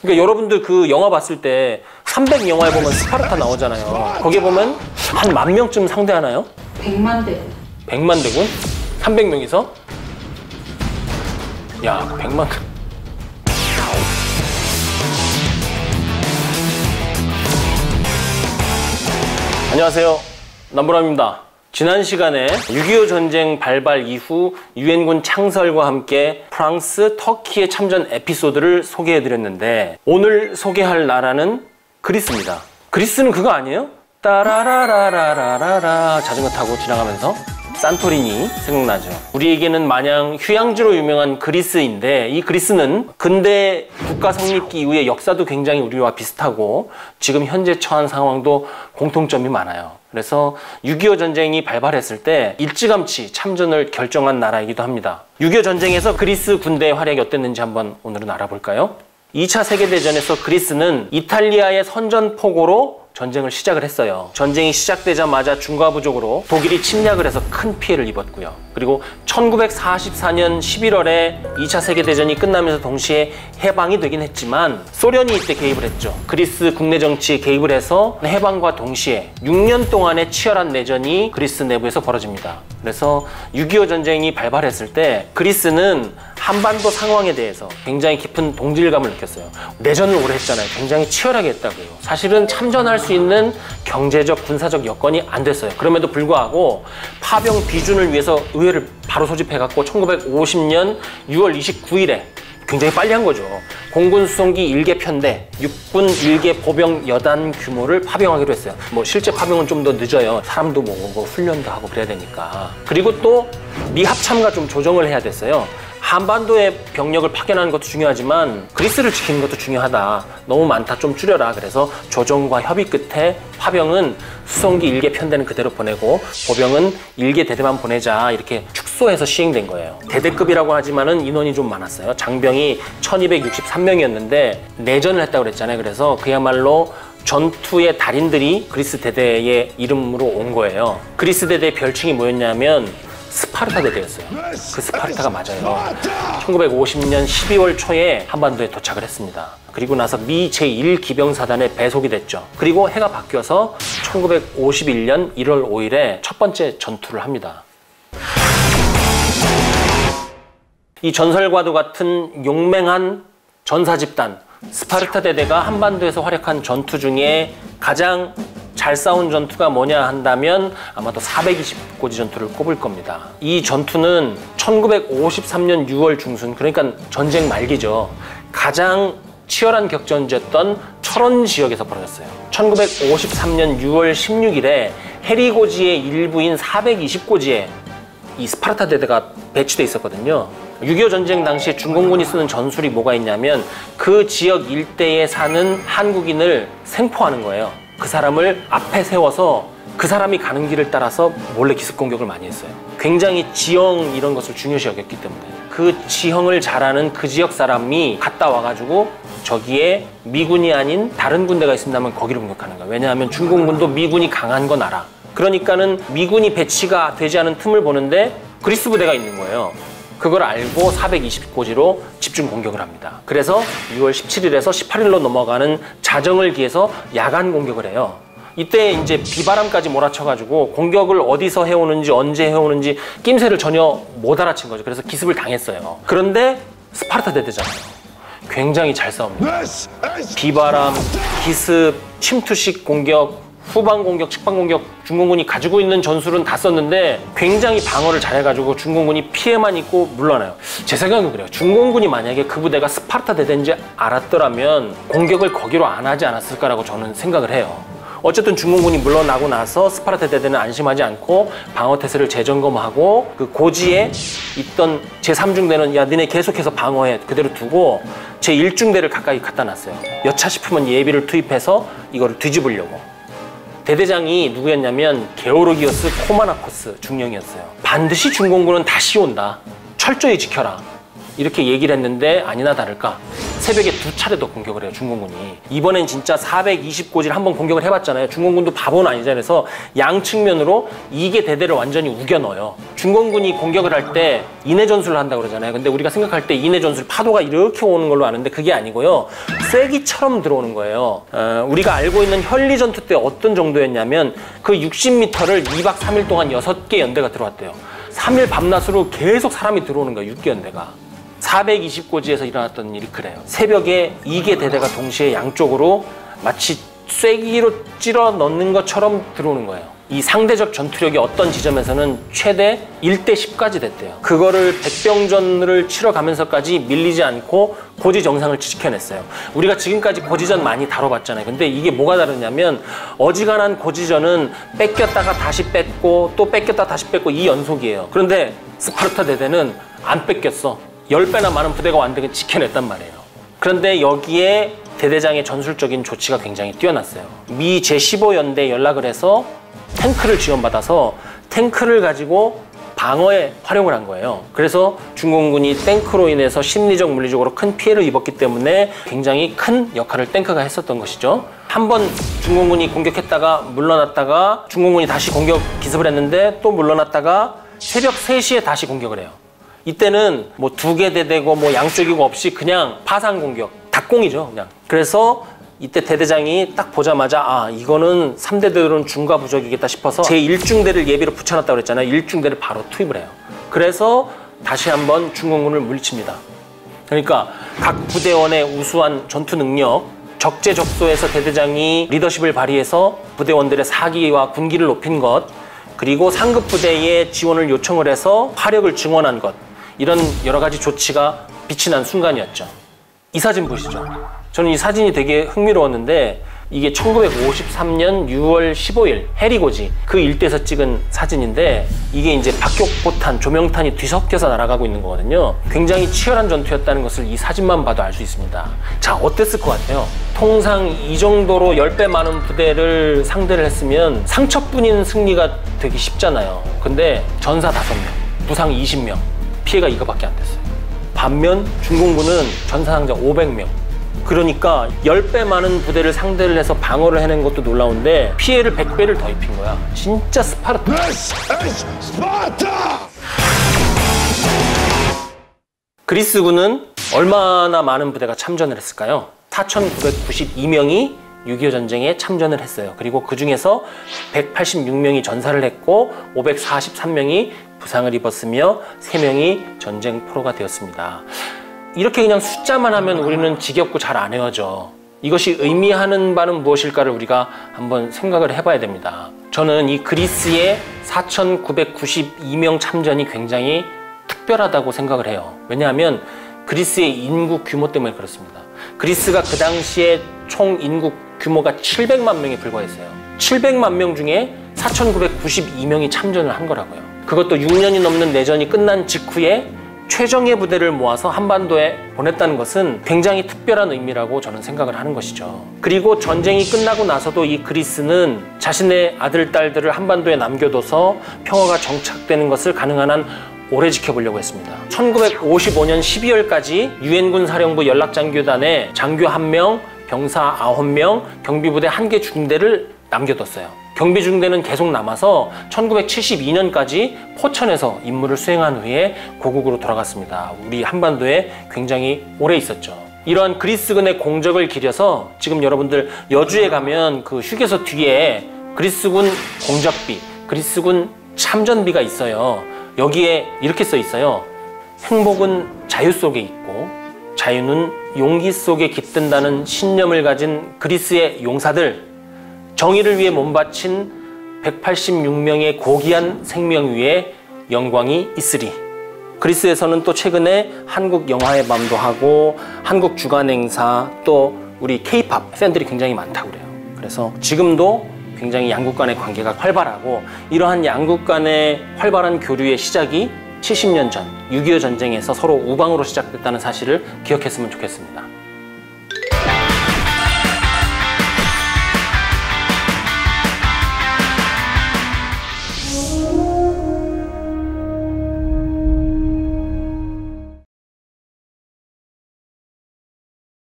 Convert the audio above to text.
그러니까 여러분들 그 영화 봤을 때 300 영화에 보면 스파르타 나오잖아요. 거기에 보면 한 10,000명쯤 상대하나요? 100만 대. 100만 대군? 300명이서? 야, 100만. 안녕하세요. 남보람입니다. 지난 시간에 6.25 전쟁 발발 이후 유엔군 창설과 함께 프랑스, 터키의 참전 에피소드를 소개해드렸는데 오늘 소개할 나라는 그리스입니다. 그리스는 그거 아니에요? 따라라라라라라 자전거 타고 지나가면서 산토리니 생각나죠. 우리에게는 마냥 휴양지로 유명한 그리스인데 이 그리스는 근대 국가 성립기 이후의 역사도 굉장히 우리와 비슷하고 지금 현재 처한 상황도 공통점이 많아요. 그래서 6.25 전쟁이 발발했을 때 일찌감치 참전을 결정한 나라이기도 합니다. 6.25 전쟁에서 그리스 군대의 활약이 어땠는지 한번 오늘은 알아볼까요? 2차 세계대전에서 그리스는 이탈리아의 선전포고로 전쟁을 시작을 했어요. 전쟁이 시작되자마자 중과부족으로 독일이 침략을 해서 큰 피해를 입었고요. 그리고 1944년 11월에 2차 세계대전이 끝나면서 동시에 해방이 되긴 했지만 소련이 이때 개입을 했죠. 그리스 국내 정치에 개입을 해서 해방과 동시에 6년 동안의 치열한 내전이 그리스 내부에서 벌어집니다. 그래서 6.25 전쟁이 발발했을 때 그리스는 한반도 상황에 대해서 굉장히 깊은 동질감을 느꼈어요. 내전을 오래 했잖아요. 굉장히 치열하게 했다고요. 사실은 참전할 수 있는 경제적, 군사적 여건이 안 됐어요. 그럼에도 불구하고 파병 비준을 위해서 의회를 바로 소집해갖고 1950년 6월 29일에 굉장히 빨리 한 거죠. 공군 수송기 1개 편대, 육군 1개 보병 여단 규모를 파병하기로 했어요. 뭐 실제 파병은 좀 더 늦어요. 사람도 모으고 훈련도 하고 그래야 되니까. 그리고 또 미합참과 좀 조정을 해야 됐어요. 한반도에 병력을 파견하는 것도 중요하지만 그리스를 지키는 것도 중요하다. 너무 많다. 좀 줄여라. 그래서 조정과 협의 끝에 파병은 수송기 1개 편대는 그대로 보내고 보병은 1개 대대만 보내자. 이렇게 축소해서 시행된 거예요. 대대급이라고 하지만은 인원이 좀 많았어요. 장병이 1263명이었는데 내전을 했다고 그랬잖아요. 그래서 그야말로 전투의 달인들이 그리스 대대의 이름으로 온 거예요. 그리스 대대의 별칭이 뭐였냐면 스파르타 대대였어요. 그 스파르타가 맞아요. 1950년 12월 초에 한반도에 도착을 했습니다. 그리고 나서 미 제1기병사단에 배속이 됐죠. 그리고 해가 바뀌어서 1951년 1월 5일에 첫 번째 전투를 합니다. 이 전설과도 같은 용맹한 전사 집단 스파르타 대대가 한반도에서 활약한 전투 중에 가장 잘 싸운 전투가 뭐냐 한다면 아마도 420고지 전투를 꼽을 겁니다. 이 전투는 1953년 6월 중순, 그러니까 전쟁 말기죠. 가장 치열한 격전지였던 철원 지역에서 벌어졌어요. 1953년 6월 16일에 해리고지의 일부인 420고지에 이 스파르타 대대가 배치돼 있었거든요. 6.25 전쟁 당시에 중공군이 쓰는 전술이 뭐가 있냐면 그 지역 일대에 사는 한국인을 생포하는 거예요. 그 사람을 앞에 세워서 그 사람이 가는 길을 따라서 몰래 기습 공격을 많이 했어요. 굉장히 지형 이런 것을 중요시 여겼기 때문에 그 지형을 잘 아는 그 지역 사람이 갔다 와가지고 저기에 미군이 아닌 다른 군대가 있습니다만 거기를 공격하는 거예요. 왜냐하면 중공군도 미군이 강한 건 알아. 그러니까는 미군이 배치가 되지 않은 틈을 보는데 그리스 부대가 있는 거예요. 그걸 알고 420고지로 집중 공격을 합니다. 그래서 6월 17일에서 18일로 넘어가는 자정을 기해서 야간 공격을 해요. 이때 이제 비바람까지 몰아쳐가지고 공격을 어디서 해오는지 언제 해오는지 낌새를 전혀 못 알아챈 거죠. 그래서 기습을 당했어요. 그런데 스파르타 대대잖아요. 굉장히 잘 싸웁니다. 비바람, 기습, 침투식 공격, 후방 공격, 측방 공격 중공군이 가지고 있는 전술은 다 썼는데 굉장히 방어를 잘해가지고 중공군이 피해만 입고 물러나요. 제 생각은 그래요. 중공군이 만약에 그 부대가 스파르타 대대인지 알았더라면 공격을 거기로 안 하지 않았을까라고 저는 생각을 해요. 어쨌든 중공군이 물러나고 나서 스파르타 대대는 안심하지 않고 방어태세를 재점검하고 그 고지에 있던 제3중대는 야 니네 계속해서 방어해 그대로 두고 제1중대를 가까이 갖다 놨어요. 여차 싶으면 예비를 투입해서 이거를 뒤집으려고. 대대장이 누구였냐면 게오르기오스 코마나코스 중령이었어요. 반드시 중공군은 다시 온다. 철저히 지켜라. 이렇게 얘기를 했는데 아니나 다를까 새벽에 2차례 더 공격을 해요, 중공군이. 이번엔 진짜 420고지를 한번 공격을 해봤잖아요. 중공군도 바보는 아니잖아요. 그래서 양측면으로 2개 대대를 완전히 우겨 넣어요. 중공군이 공격을 할 때 인해 전술을 한다고 그러잖아요. 근데 우리가 생각할 때 인해 전술 파도가 이렇게 오는 걸로 아는데 그게 아니고요. 쐐기처럼 들어오는 거예요. 우리가 알고 있는 현리 전투 때 어떤 정도였냐면 그 60m를 2박 3일 동안 6개 연대가 들어왔대요. 3일 밤낮으로 계속 사람이 들어오는 거예요, 6개 연대가. 420고지에서 일어났던 일이 그래요. 새벽에 2개 대대가 동시에 양쪽으로 마치 쐐기로 찔러 넣는 것처럼 들어오는 거예요. 이 상대적 전투력이 어떤 지점에서는 최대 1대10까지 됐대요. 그거를 백병전을 치러 가면서까지 밀리지 않고 고지 정상을 지켜냈어요. 우리가 지금까지 고지전 많이 다뤄봤잖아요. 근데 이게 뭐가 다르냐면 어지간한 고지전은 뺏겼다가 다시 뺏고 또 뺏겼다 다시 뺏고 이 연속이에요. 그런데 스파르타 대대는 안 뺏겼어. 10배나 많은 부대가 왔는데 지켜냈단 말이에요. 그런데 여기에 대대장의 전술적인 조치가 굉장히 뛰어났어요. 미 제15연대에 연락을 해서 탱크를 지원받아서 탱크를 가지고 방어에 활용을 한 거예요. 그래서 중공군이 탱크로 인해서 심리적, 물리적으로 큰 피해를 입었기 때문에 굉장히 큰 역할을 탱크가 했었던 것이죠. 한번 중공군이 공격했다가 물러났다가 중공군이 다시 공격 기습을 했는데 또 물러났다가 새벽 3시에 다시 공격을 해요. 이때는 뭐 2개 대대고 뭐 양쪽이고 없이 그냥 파상 공격, 닭공이죠, 그냥. 그래서 이때 대대장이 딱 보자마자 아, 이거는 3대들은 중과 부적이겠다 싶어서 제1중대를 예비로 붙여놨다고 그랬잖아요. 1중대를 바로 투입을 해요. 그래서 다시 한번 중공군을 물리칩니다. 그러니까 각 부대원의 우수한 전투 능력, 적재적소에서 대대장이 리더십을 발휘해서 부대원들의 사기와 군기를 높인 것, 그리고 상급 부대에 지원을 요청을 해서 화력을 증원한 것, 이런 여러 가지 조치가 빛이 난 순간이었죠. 이 사진 보시죠. 저는 이 사진이 되게 흥미로웠는데 이게 1953년 6월 15일 해리고지 그 일대에서 찍은 사진인데 이게 이제 박격포탄, 조명탄이 뒤섞여서 날아가고 있는 거거든요. 굉장히 치열한 전투였다는 것을 이 사진만 봐도 알 수 있습니다. 자, 어땠을 것 같아요? 통상 이 정도로 10배 많은 부대를 상대를 했으면 상처뿐인 승리가 되기 쉽잖아요. 근데 전사 5명, 부상 20명, 피해가 이거밖에 안 됐어요. 반면 중공군은 전사상자 500명. 그러니까 10배 많은 부대를 상대를 해서 방어를 해낸 것도 놀라운데 피해를 100배를 더 입힌 거야. 진짜 스파르타. 그리스군은 얼마나 많은 부대가 참전을 했을까요? 4,992명이 6.25 전쟁에 참전을 했어요. 그리고 그 중에서 186명이 전사를 했고 543명이 부상을 입었으며 3명이 전쟁 포로가 되었습니다. 이렇게 그냥 숫자만 하면 우리는 지겹고 잘 안 외워져. 이것이 의미하는 바는 무엇일까를 우리가 한번 생각을 해봐야 됩니다. 저는 이 그리스의 4,992명 참전이 굉장히 특별하다고 생각을 해요. 왜냐하면 그리스의 인구 규모 때문에 그렇습니다. 그리스가 그 당시에 총 인구 규모가 700만 명에 불과했어요. 700만 명 중에 4,992명이 참전을 한 거라고요. 그것도 6년이 넘는 내전이 끝난 직후에 최정예 부대를 모아서 한반도에 보냈다는 것은 굉장히 특별한 의미라고 저는 생각을 하는 것이죠. 그리고 전쟁이 끝나고 나서도 이 그리스는 자신의 아들, 딸들을 한반도에 남겨둬서 평화가 정착되는 것을 가능한 한 오래 지켜보려고 했습니다. 1955년 12월까지 유엔군 사령부 연락장교단에 장교 1명, 병사 9명, 경비부대 1개 중대를 남겨뒀어요. 경비 중대는 계속 남아서 1972년까지 포천에서 임무를 수행한 후에 고국으로 돌아갔습니다. 우리 한반도에 굉장히 오래 있었죠. 이러한 그리스군의 공적을 기려서 지금 여러분들 여주에 가면 그 휴게소 뒤에 그리스군 공적비, 그리스군 참전비가 있어요. 여기에 이렇게 써 있어요. 행복은 자유 속에 있고 자유는 용기 속에 깃든다는 신념을 가진 그리스의 용사들, 정의를 위해 몸바친 186명의 고귀한 생명 위에 영광이 있으리. 그리스에서는 또 최근에 한국 영화의 밤도 하고 한국 주간 행사, 또 우리 K-팝 팬들이 굉장히 많다고 그래요. 그래서 지금도 굉장히 양국 간의 관계가 활발하고 이러한 양국 간의 활발한 교류의 시작이 70년 전 6.25 전쟁에서 서로 우방으로 시작됐다는 사실을 기억했으면 좋겠습니다.